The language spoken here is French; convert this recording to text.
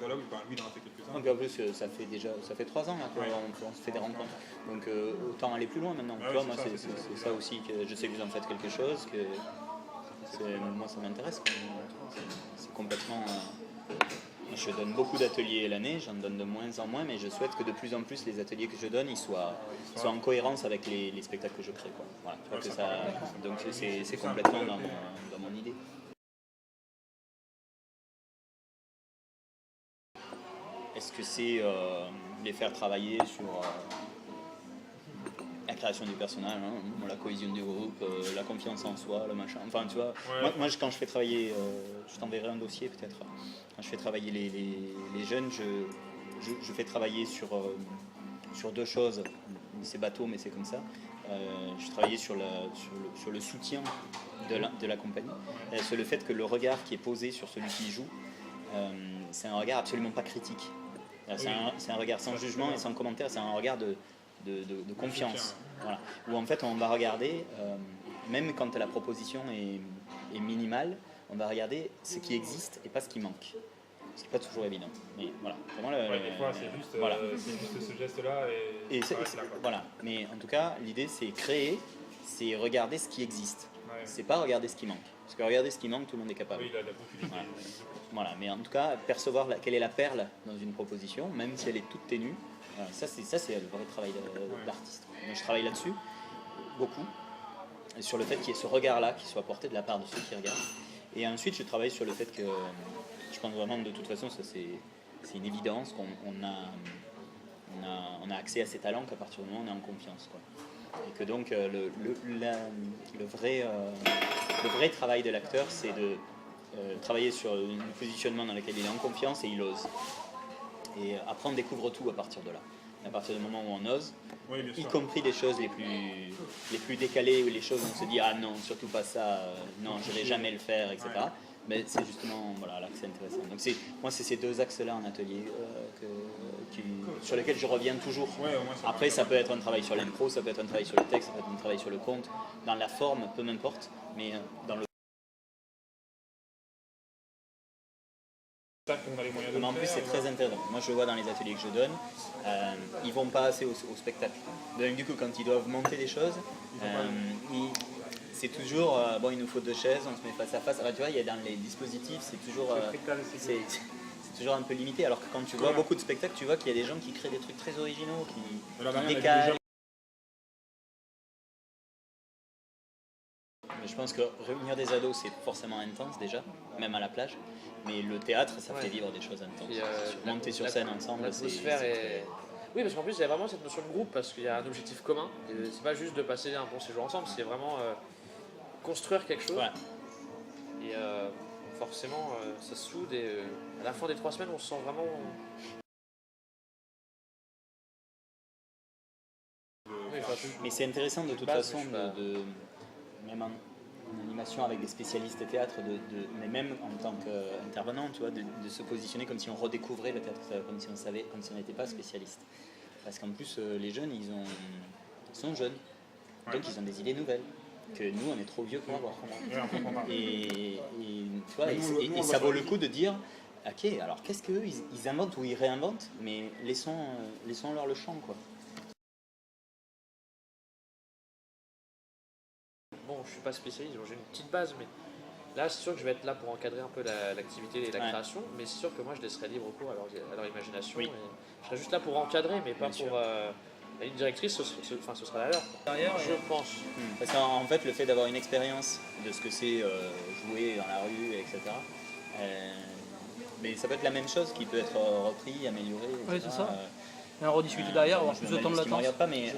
soit là, lui il en a fait quelques-uns. Donc en plus ça fait 3 ans qu'on se fait des rencontres. Donc autant aller plus loin maintenant. Tu vois, moi c'est ça aussi que je sais que vous en faites quelque chose, moi ça m'intéresse. C'est complètement. Je donne beaucoup d'ateliers l'année, j'en donne de moins en moins, mais je souhaite que de plus en plus les ateliers que je donne ils soient en cohérence avec les spectacles que je crée. Quoi. Voilà, donc c'est complètement dans mon idée. Est-ce que c'est les faire travailler sur la création du personnage, la cohésion du groupe, la confiance en soi, le machin. Enfin, tu vois, moi quand je fais travailler, je t'enverrai un dossier peut-être. Quand je fais travailler les jeunes, je fais travailler sur 2 choses. C'est bateau, mais c'est comme ça. Je travaillais sur le soutien de la compagnie. Sur le fait que le regard qui est posé sur celui qui joue, c'est un regard absolument pas critique. C'est un regard sans jugement et sans commentaire, c'est un regard de confiance. Voilà. Où en fait on va regarder, même quand la proposition est minimale, on va regarder ce qui existe et pas ce qui manque. Ce qui n'est pas toujours évident. Mais voilà. Des fois c'est juste ce geste-là et voilà. Mais en tout cas, l'idée c'est créer, c'est regarder ce qui existe. Ouais. C'est pas regarder ce qui manque. Parce que regarder ce qui manque, tout le monde est capable. Oui, la possibilité. Voilà, mais en tout cas, percevoir quelle est la perle dans une proposition, même si elle est toute ténue, ça c'est le vrai travail d'artiste. Donc, je travaille là-dessus, beaucoup, sur le fait qu'il y ait ce regard-là qui soit porté de la part de ceux qui regardent. Et ensuite, je travaille sur le fait que, je pense vraiment de toute façon, ça c'est une évidence qu'on a accès à ces talents qu'à partir du moment où on est en confiance. Quoi. Et que donc, le vrai travail de l'acteur, c'est de travailler sur un positionnement dans lequel il est en confiance et il ose. Et après on découvre tout à partir de là. À partir du moment où on ose, y compris les choses les plus décalées ou les choses où on se dit ah non, surtout pas ça, non, je vais jamais le faire, etc. Mais c'est justement là que c'est intéressant. Donc moi c'est ces 2 axes-là en atelier sur lesquels je reviens toujours. Après ça peut être un travail sur l'impro, ça peut être un travail sur le texte, ça peut être un travail sur le conte, dans la forme, peu m'importe, mais dans le en plus c'est très intéressant. Moi je vois dans les ateliers que je donne, ils vont pas assez au spectacle. Donc du coup quand ils doivent monter des choses, c'est toujours il nous faut 2 chaises, on se met face à face. Alors, tu vois, il y a dans les dispositifs, c'est toujours un peu limité. Alors que quand tu vois beaucoup de spectacles, tu vois qu'il y a des gens qui créent des trucs très originaux, qui décalent. Mais je pense que réunir des ados, c'est forcément intense déjà, même à la plage. Mais le théâtre, ça fait vivre des choses intenses. Monter sur scène ensemble, l'atmosphère est... Oui, parce qu'en plus, il y a vraiment cette notion de groupe, parce qu'il y a un objectif commun. C'est pas juste de passer un bon séjour ensemble, c'est vraiment construire quelque chose. Ouais. Et forcément, ça se soude et à la fin des 3 semaines, on se sent vraiment... Mais c'est intéressant de toute façon, même en animation avec des spécialistes théâtre, mais même en tant qu'intervenant, tu vois, de se positionner comme si on redécouvrait le théâtre, comme si on n'était pas spécialiste. Parce qu'en plus, les jeunes, ils sont jeunes, donc ils ont des idées nouvelles que nous, on est trop vieux pour avoir. Et tu vois, et ça vaut le coup de dire, ok, alors qu'est-ce qu'eux, ils inventent ou ils réinventent, mais laissons-leur le champ, quoi. Bon, je suis pas spécialiste, j'ai une petite base, mais là, c'est sûr que je vais être là pour encadrer un peu l'activité et la création, mais c'est sûr que moi, je laisserai libre cours à leur imagination. Et je serai juste là pour encadrer, mais pas pour... une directrice, ce sera la leur. Derrière, je pense. Parce qu'en fait, le fait d'avoir une expérience de ce que c'est jouer dans la rue, etc., mais ça peut être la même chose qui peut être repris, amélioré, etc. Oui, c'est ça. Et en rediscuter derrière, avoir plus de temps de latence. Je ne regarde pas, mais...